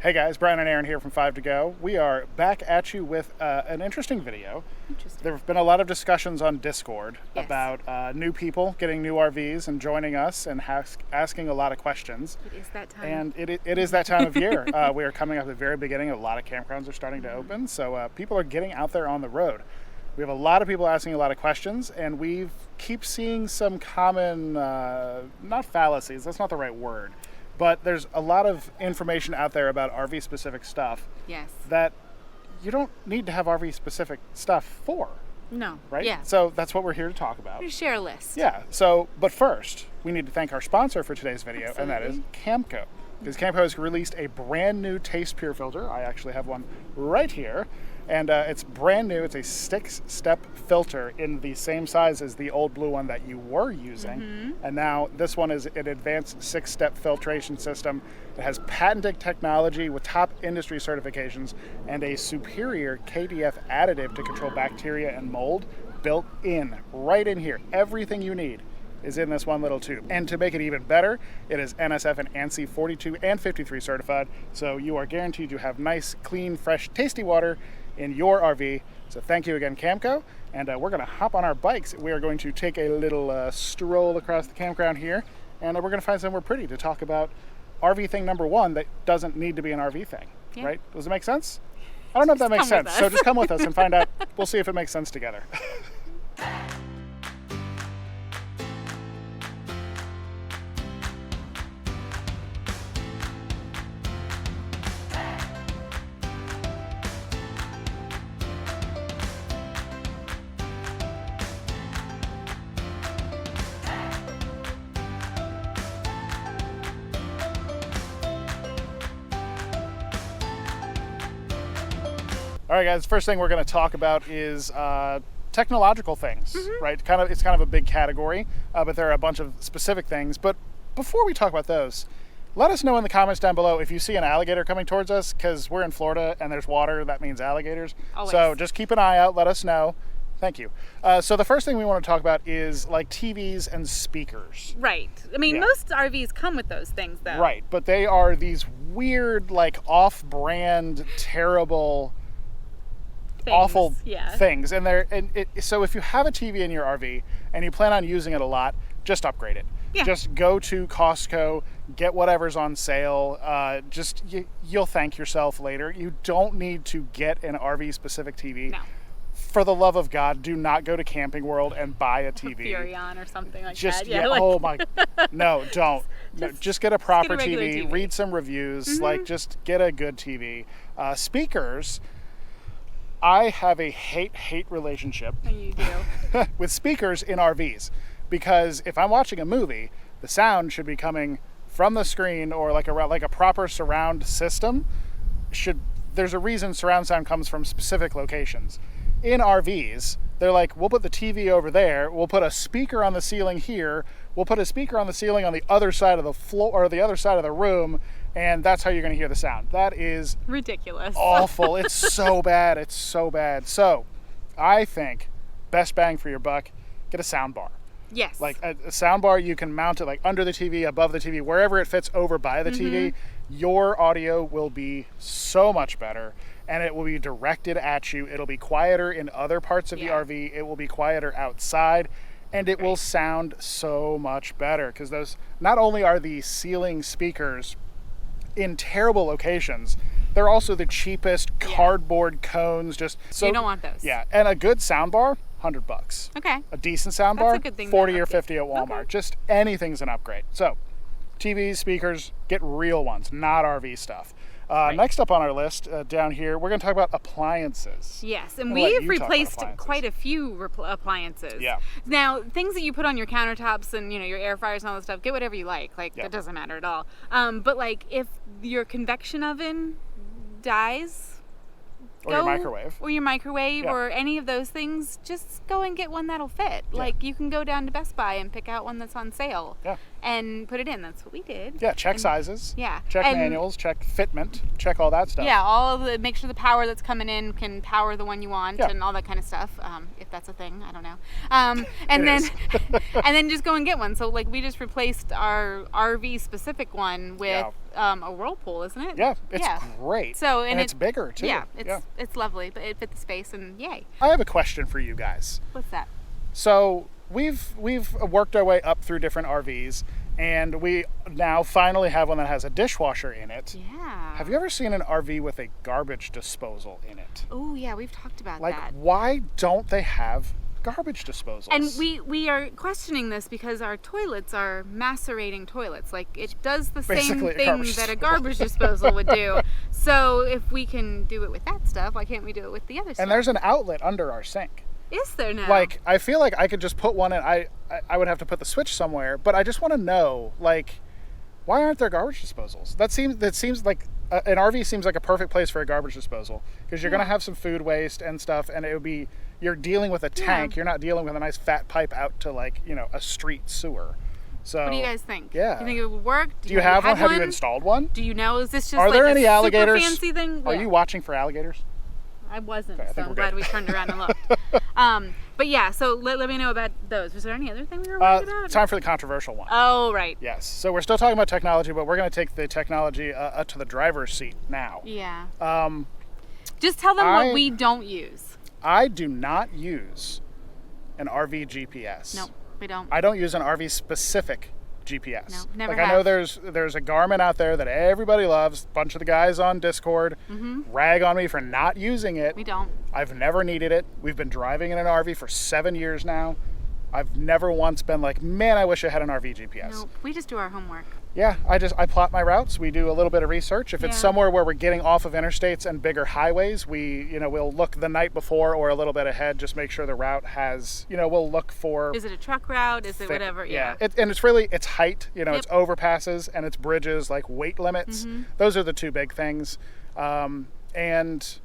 Hey guys, Brian and Aaron here from 5 to Go. We are back at you with an interesting video. There have been a lot of discussions on Discord about new people getting new RVs and joining us and asking a lot of questions. It is that time. And it is that time of year. We are coming up at the very beginning. A lot of campgrounds are starting to open, so people are getting out there on the road. We have a lot of people asking a lot of questions, and we keep seeing some common, not fallacies, that's not the right word, but there's a lot of information out there about RV-specific stuff that you don't need to have RV-specific stuff for. No. Right? Yeah. So that's what we're here to talk about. We share a list. Yeah. So, but first, we need to thank our sponsor for today's video, and that is Camco. Because Camco has released a brand new Taste Pure filter. I actually have one right here. And it's brand new. It's a 6-step filter in the same size as the old blue one that you were using. And now this one is an advanced 6-step filtration system. It has patented technology with top industry certifications and a superior KDF additive to control bacteria and mold built in, right in here. Everything you need is in this one little tube. And to make it even better, it is NSF and ANSI 42 and 53 certified. So you are guaranteed to have nice, clean, fresh, tasty water in your RV. So thank you again, Camco. And we're gonna hop on our bikes. We are going to take a little stroll across the campground here, and we're gonna find somewhere pretty to talk about RV thing number one that doesn't need to be an RV thing, right? Does it make sense? I don't know if that makes sense. So just come with us and find out. We'll see if it makes sense together. All right, guys, first thing we're going to talk about is technological things, right? It's kind of a big category, but there are a bunch of specific things. But before we talk about those, let us know in the comments down below if you see an alligator coming towards us, because we're in Florida and there's water, that means alligators. Always. So just keep an eye out, let us know. Thank you. So the first thing we want to talk about is like TVs and speakers. Right. I mean, most RVs come with those things, though. Right, but they are these weird, like off-brand, terrible, awful things. And so if you have a TV in your RV and you plan on using it a lot, just upgrade it. Just go to Costco, get whatever's on sale. You'll thank yourself later. You don't need to get an RV specific TV. No. For the love of God, do not go to Camping World and buy a TV. Furion or something like that. Oh my, no, don't. Just get a proper TV, read some reviews, like just get a good TV. Speakers, I have a hate relationship with speakers in RVs, because if I'm watching a movie, the sound should be coming from the screen or like a proper surround system. There's a reason surround sound comes from specific locations. In RVs, they're like, we'll put the TV over there, we'll put a speaker on the ceiling here, we'll put a speaker on the ceiling on the other side of the floor or the other side of the room, and that's how you're going to hear the sound. That is ridiculous. Awful. It's so bad. It's so bad. So I think best bang for your buck, get a sound bar. Yes. Like a sound bar, you can mount it like under the TV, above the TV, wherever it fits over by the TV. Your audio will be so much better, and it will be directed at you. It'll be quieter in other parts of the RV. It will be quieter outside, and it will sound so much better, because those, not only are the ceiling speakers in terrible locations, they're also the cheapest cardboard cones. So you don't want those. Yeah, and a good soundbar, $100. Okay. A decent soundbar, $40 or $50 at Walmart. Okay. Just anything's an upgrade. So, TVs, speakers, get real ones, not RV stuff. Next up on our list down here, we're going to talk about appliances. Yes, and we've replaced quite a few appliances. Yeah. Now, things that you put on your countertops and your air fryers and all that stuff, get whatever you like. It doesn't matter at all. But like if your convection oven dies, Or your microwave. Or any of those things, just go and get one that'll fit. Yeah. Like you can go down to Best Buy and pick out one that's on sale. Yeah. And put it in. That's what we did. Yeah, check sizes. Yeah. Check manuals, check fitment, check all that stuff. Yeah, make sure the power that's coming in can power the one you want and all that kind of stuff. If that's a thing, I don't know. And then just go and get one. So like we just replaced our RV specific one with a whirlpool, isn't it? Yeah, it's great. So and it's bigger too. Yeah, it's lovely, but it fit the space, and yay. I have a question for you guys. What's that? So we've worked our way up through different RVs, and we now finally have one that has a dishwasher in it. Yeah. Have you ever seen an RV with a garbage disposal in it? Oh yeah, we've talked about that. Like, why don't they have garbage disposals? And we are questioning this because our toilets are macerating toilets. Like, it does the Basically same thing that a garbage disposal would do. So if we can do it with that stuff, why can't we do it with the other stuff? And there's an outlet under our sink. Is there now? Like, I feel like I could just put one in. I would have to put the switch somewhere, but I just want to know, like, why aren't there garbage disposals? That seems like an RV seems like a perfect place for a garbage disposal, because you're going to have some food waste and stuff, and it would be, you're dealing with a tank. You're not dealing with a nice fat pipe out to, like, you know, a street sewer. So what do you guys think? Yeah. You think it would work? Do you have one? Have you installed one? Do you know? Is this just are like there a any super alligators? fancy thing? Are you watching for alligators? I wasn't, okay, so I'm glad we turned around and looked. But yeah, so let me know about those. Was there any other thing we were worried about? Time for the controversial one. Oh, right. Yes. So we're still talking about technology, but we're going to take the technology up to the driver's seat now. Yeah. Just tell them what we don't use. I do not use an RV GPS. No, we don't. I don't use an RV specific GPS. No, never like, have. I know there's a Garmin out there that everybody loves. A bunch of the guys on Discord rag on me for not using it. We don't. I've never needed it. We've been driving in an RV for 7 years now. I've never once been like, man, I wish I had an RV GPS. No, we just do our homework. Yeah, I plot my routes. We do a little bit of research. If it's somewhere where we're getting off of interstates and bigger highways, we'll look the night before or a little bit ahead, just make sure the route has, we'll look for. Is it a truck route? Is it whatever? Yeah. And it's height, it's overpasses and it's bridges, like weight limits. Those are the two big things. And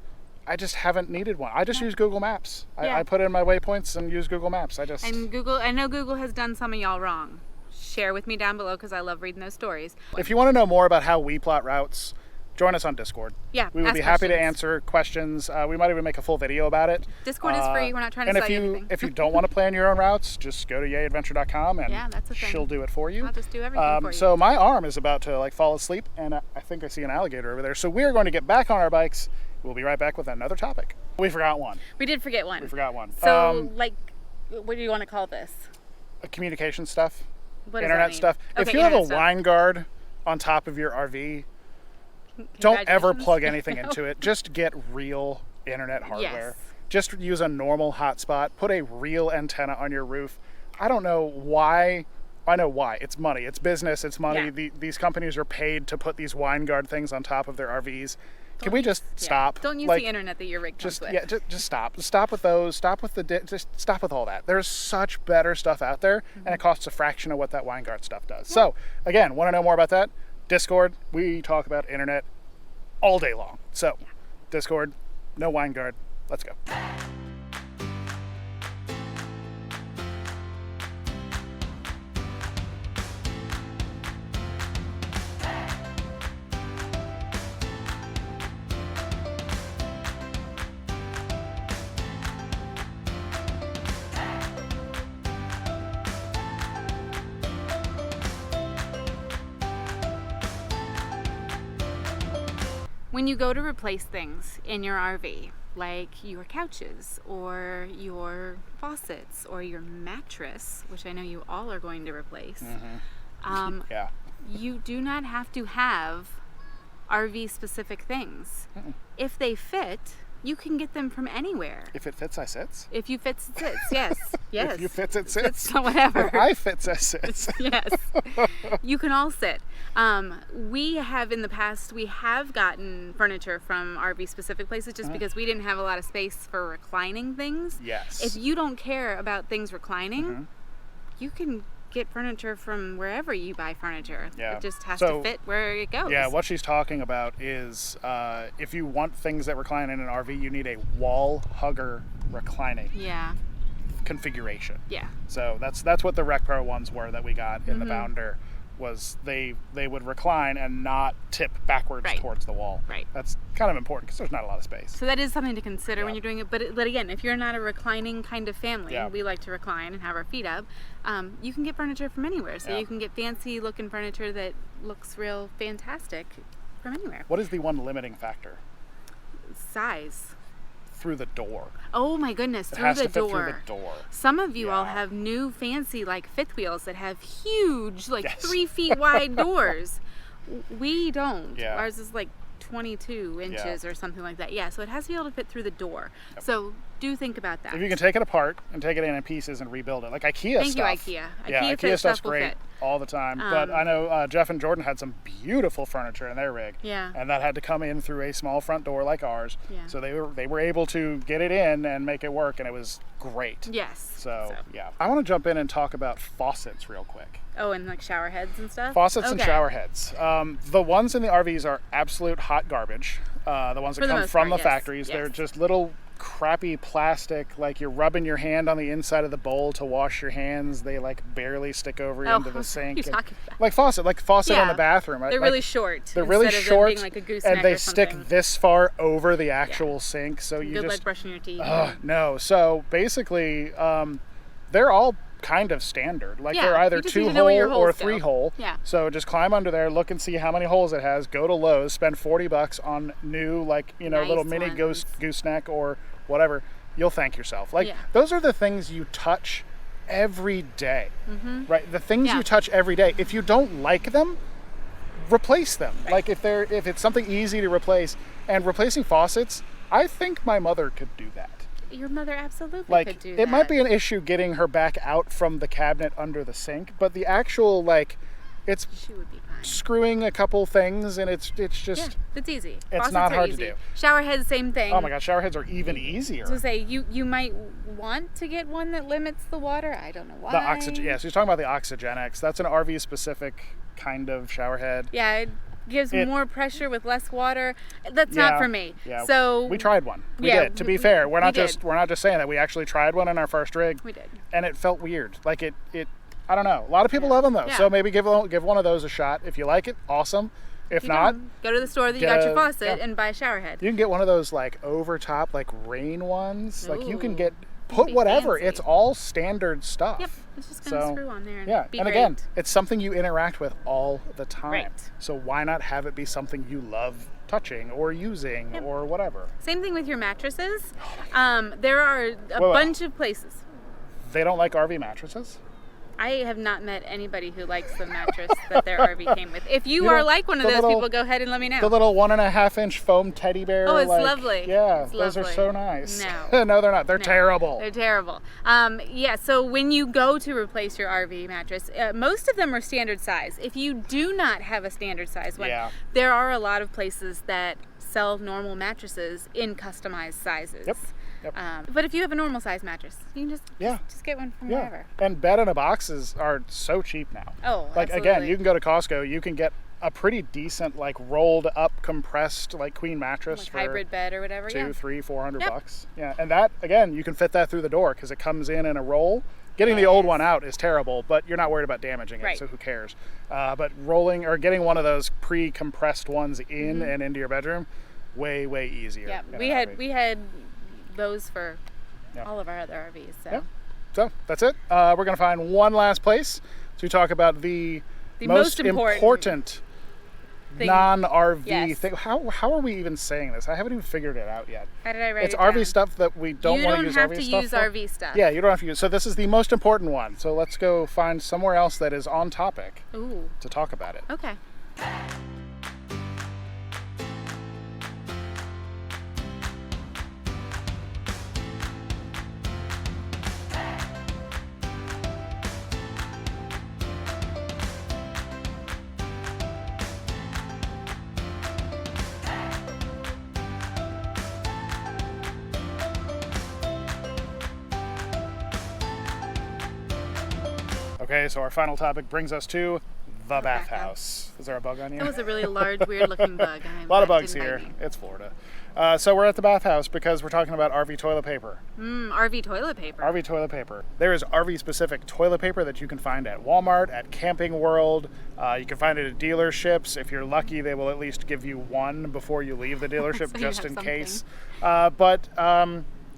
I just haven't needed one. I just use Google Maps. I put in my waypoints and use Google Maps. And Google, I know Google has done some of y'all wrong. Share with me down below, because I love reading those stories. If you want to know more about how we plot routes, join us on Discord. Yeah, we would be happy to answer questions. We might even make a full video about it. Discord is free. We're not trying to sell you anything. If you don't want to plan your own routes, just go to yayadventure.com and that's a thing. She'll do it for you. I'll just do everything for you. So my arm is about to fall asleep, and I think I see an alligator over there. So we're going to get back on our bikes. We'll be right back with another topic. We forgot one. We did forget one. We forgot one. So, what do you want to call this? Communication stuff. What internet stuff. Okay, if you have a line guard on top of your RV, don't ever plug anything into it. Just get real internet hardware. Yes. Just use a normal hotspot. Put a real antenna on your roof. I don't know why. I know why. It's money. It's business. It's money. Yeah. These companies are paid to put these line guard things on top of their RVs. Can we just stop? Don't use the internet that your rig comes with. Yeah, just stop. Stop with those. Stop with just stop with all that. There's such better stuff out there, and it costs a fraction of what that Winegard stuff does. Yeah. So, again, want to know more about that? Discord. We talk about internet all day long. So, Discord, no Winegard. Let's go. When you go to replace things in your RV, like your couches or your faucets or your mattress, which I know you all are going to replace, you do not have to have RV specific things. If they fit, you can get them from anywhere. If it fits, I sits. If you fits, it sits. Yes. Yes. If you fits, it sits. So whatever. If I fits, I sits. Yes. You can all sit. We have in the past, we have gotten furniture from RV specific places just because we didn't have a lot of space for reclining things. Yes. If you don't care about things reclining, you can get furniture from wherever you buy furniture. Yeah. It just has to fit where it goes. Yeah, what she's talking about is if you want things that recline in an RV, you need a wall hugger reclining configuration. Yeah. So that's what the Rec Pro ones were that we got in the Bounder. was they would recline and not tip backwards towards the wall. Right. That's kind of important because there's not a lot of space. So that is something to consider when you're doing it. But again, if you're not a reclining kind of family, we like to recline and have our feet up, you can get furniture from anywhere. So you can get fancy looking furniture that looks real fantastic from anywhere. What is the one limiting factor? Size. Through the door. Oh my goodness, it has to fit through the door. Some of you all have new fancy like fifth wheels that have huge 3 feet wide doors. We don't. Ours is like 22 inches or something like that. So it has to be able to fit through the door. So do think about that. If you can take it apart and take it in pieces and rebuild it, like IKEA stuff. Thank you, IKEA. IKEA stuff's great all the time. But I know Jeff and Jordan had some beautiful furniture in their rig. And that had to come in through a small front door like ours. So they were able to get it in and make it work, and it was great. So I want to jump in and talk about faucets real quick. Oh, and like shower heads and stuff? Faucets and shower heads. The ones in the RVs are absolute hot garbage. The ones that come from the factories, they're just little crappy plastic, like you're rubbing your hand on the inside of the bowl to wash your hands. They like barely stick over into the sink. Like faucet in the bathroom. They're really short. They're really short, being like a gooseneck and they stick this far over the actual sink. So you good just like brushing your teeth. No. So basically, they're all kind of standard. Like they're either 2-hole or 3-hole. So just climb under there, look and see how many holes it has. Go to Lowe's, spend $40 on new, like nice little mini gooseneck or whatever. You'll thank yourself. Like those are the things you touch every day, right? The things you touch every day. If you don't like them, replace them. Like if it's something easy to replace, and replacing faucets, I think my mother could do that. Your mother absolutely could do that. It might be an issue getting her back out from the cabinet under the sink, but the actual it's she would be fine. Screwing a couple things, and it's just it's easy. It's Faucets not hard easy. to do. Shower heads, same thing. Oh my gosh, shower heads are even easier. So say you might want to get one that limits the water. I don't know why. The oxygen. So you're talking about the Oxygenics. That's an RV specific kind of shower head. It gives more pressure with less water. That's not for me. So we tried one. We did. To be fair, we're not just saying that. We actually tried one in our first rig. We did. And it felt weird. Like it I don't know. A lot of people love them though. So maybe give one of those a shot. If you like it, awesome. If not, go to the store that you got your faucet and buy a shower head. You can get one of those like over top like rain ones. Like you can put whatever. Fancy. It's all standard stuff. Yep. It's just gonna screw on there and be and great. Again, it's something you interact with all the time. Right. So why not have it be something you love touching or using or whatever? Same thing with your mattresses. There are a bunch of places. They don't like RV mattresses? I have not met anybody who likes the mattress that their RV came with. If you are like one of those people, go ahead and let me know. The little 1.5-inch foam teddy bear. Oh, it's lovely. Yeah, it's those lovely. are so nice. No. No, they're not. They're terrible. They're terrible. So when you go to replace your RV mattress, most of them are standard size. If you do not have a standard size one, there are a lot of places that sell normal mattresses in customized sizes. Yep. But if you have a normal size mattress, you can just get one from wherever. And bed-in-a-boxes are so cheap now. Oh, like absolutely. Again, you can go to Costco, you can get a pretty decent like rolled up compressed like queen mattress like for hybrid bed or whatever. $200-$400 bucks. Yeah, and that again, you can fit that through the door because it comes in a roll. Getting the old one out is terrible, but you're not worried about damaging it, so who cares? But rolling or getting one of those pre-compressed ones in and into your bedroom, way easier. Yeah, we had those for all of our other RVs. So that's it. We're going to find one last place to talk about the most important non-RV thing. How are we even saying this? I haven't even figured it out yet. How did I write it's it RV down? Stuff that we don't want to use RV stuff. You don't have to use RV stuff. Yeah, you don't have to use. So this is the most important one. So let's go find somewhere else that is on topic to talk about it. Okay. Okay, so our final topic brings us to the bathhouse. Is there a bug on you? That was a really large, weird-looking bug. A lot of bugs here. It's Florida. So we're at the bathhouse because we're talking about RV toilet paper. RV toilet paper. RV toilet paper. There is RV-specific toilet paper that you can find at Walmart, at Camping World. You can find it at dealerships. If you're lucky, they will at least give you one before you leave the dealership, So just in case. But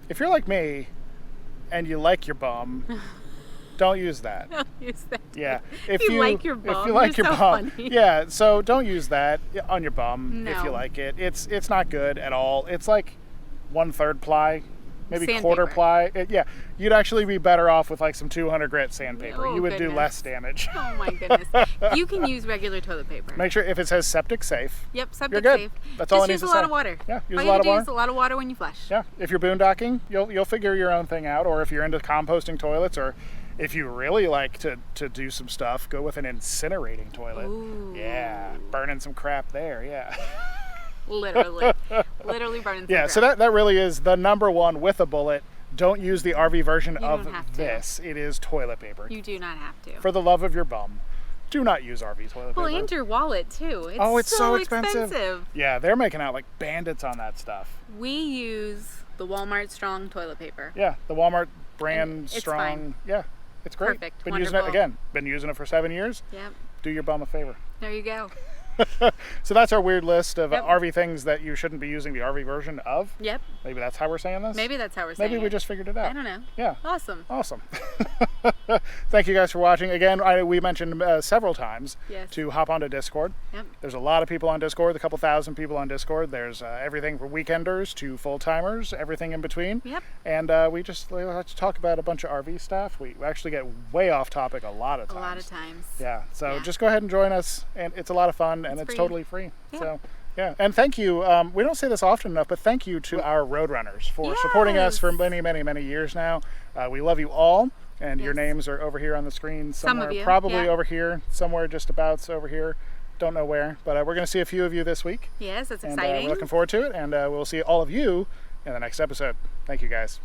if you're like me and you like your bum, don't use that. Don't use that. Yeah. If you like your bum, if you like you're your so bum, funny. yeah. So don't use that on your bum if you No. like it. It's not good at all. It's like 1/3 ply, maybe quarter Sandpaper. ply. Yeah, you'd actually be better off with like some 200 grit sandpaper. Oh, You would do goodness. less damage. Oh my goodness. You can use regular toilet paper. Make sure if it says septic safe. Yep, You're septic good. safe. That's all Just it use needs a to lot say. of water. Yeah, use all a you lot have of to do water. is a lot of water when you flush. Yeah, if you're boondocking, you'll figure your own thing out. Or if you're into composting toilets, or if you really like to do some stuff, go with an incinerating toilet. Ooh. Yeah, burning some crap there. Yeah. Literally. Literally burning some Yeah, crap. so that really is the number one with a bullet. Don't use the RV version You of don't have to. this. It is toilet paper. You do not have to. For the love of your bum, do not use RV toilet Well, paper. and your wallet too. It's so expensive. Yeah, they're making out like bandits on that stuff. We use the Walmart Strong toilet paper. Yeah, the Walmart brand It's strong. fine. Yeah, it's great. Perfect. Been using it Wonderful. again. Been using it for 7 years. Yep. Do your bum a favor. There you go. So that's our weird list of Yep. RV things that you shouldn't be using the RV version of. Yep. Maybe that's how we're saying this. Maybe that's how we're saying Maybe we it. just figured it out. I don't know. Yeah. Awesome. Awesome. Thank you guys for watching. Again, we mentioned several times Yes. to hop onto Discord. Yep. There's a lot of people on Discord, a couple thousand people on Discord. There's everything from weekenders to full-timers, everything in between. Yep. And we just like to talk about a bunch of RV stuff. We actually get way off topic a lot of times. A lot of times. Yeah, so Yeah. just go ahead and join us, and it's a lot of fun, and it's free. totally free. Yeah. So, yeah, and thank you. We don't say this often enough, but thank you to our Roadrunners for supporting us for Yes. many, many, many years now. We love you all, and your Yes. names are over here on the screen somewhere. of you, Probably yeah. over here, somewhere just abouts over here. Don't know where, but we're going to see a few of you this week. Yes, that's And exciting. we're looking forward to it, and we'll see all of you in the next episode. Thank you, guys.